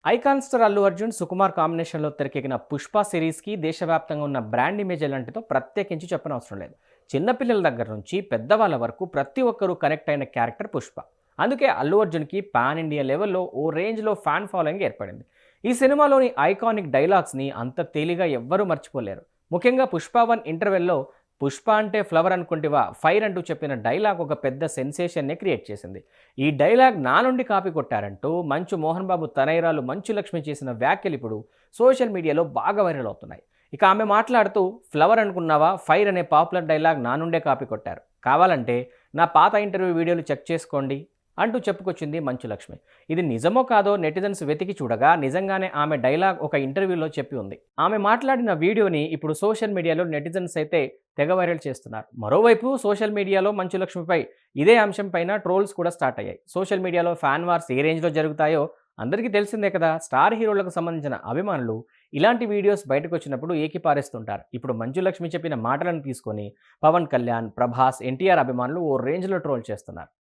Icon star Allu Arjun, Sukumar కాంబినేషన్‌లో తెరకెక్కిన 'పుష్ప' సిరీస్‌కి దేశవ్యాప్తంగా ఉన్న బ్రాండ్ ఇమేజ్ ఎలాంటిదో ప్రత్యేకించి చెప్పనవసరం లేదు. చిన్న పిల్లల దగ్గర నుంచి పెద్దవాళ్ళ వరకు ప్రతి ఒక్కరూ కనెక్ట్ అయిన క్యారెక్టర్ 'పుష్ప'. అందుకే అల్లు అర్జున్‌కి పాన్ ఇండియా లెవెల్‌లో ఓ రేంజ్‌లో ఫ్యాన్ ఫాలోయింగ్ ఏర్పడింది. ఈ సినిమాలోని ఐకానిక్ డైలాగ్స్‌ని అంత తేలిగ్గా ఎవ్వరూ మర్చిపోలేరు. ముఖ్యంగా 'పుష్ప 1' ఇంటర్వెల్‌లో "పుష్ప అంటే ఫ్లవర్ అనుకుంటివా, ఫైర్" అంటూ చెప్పిన డైలాగ్ ఒక పెద్ద సెన్సేషన్‌నే క్రియేట్ చేసింది. ఈ డైలాగ్ నా నుండి కాపీ కొట్టారంటూ మంచు మోహన్ బాబు తనయురాలు మంచు లక్ష్మి చేసిన వ్యాఖ్యలు ఇప్పుడు సోషల్ మీడియాలో బాగా వైరల్ అవుతున్నాయి. ఇక ఆమె మాట్లాడుతూ "ఫ్లవర్ అనుకున్నావా, ఫైర్" అనే పాపులర్ డైలాగ్ నా నుండే కాపీ కొట్టారు. కావాలంటే నా పాత ఇంటర్వ్యూ వీడియోలు చెక్ చేసుకోండి అంటూ చెప్పుకొచ్చింది మంచు లక్ష్మి. ఇది నిజమో కాదో నెటిజన్స్ వెతికి చూడగా నిజంగానే ఆమె డైలాగ్ ఒక ఇంటర్వ్యూలో చెప్పి ఉంది. ఆమె మాట్లాడిన వీడియోని ఇప్పుడు సోషల్ మీడియాలో నెటిజన్స్ అయితే తెగ వైరల్ చేస్తున్నారు. మరోవైపు సోషల్ మీడియాలో మంచు లక్ష్మిపై ఇదే అంశం పైన ట్రోల్స్ కూడా స్టార్ట్ అయ్యాయి. సోషల్ మీడియాలో ఫ్యాన్ వార్స్ ఏ రేంజ్లో జరుగుతాయో అందరికీ తెలిసిందే కదా. స్టార్ హీరోలకు సంబంధించిన అభిమానులు ఇలాంటి వీడియోస్ బయటకు వచ్చినప్పుడు ఏకిపారేస్తుంటారు. ఇప్పుడు మంచు లక్ష్మి చెప్పిన మాటలను తీసుకొని పవన్ కళ్యాణ్, ప్రభాస్, ఎన్టీఆర్ అభిమానులు ఓ రేంజ్లో ట్రోల్ చేస్తున్నారు.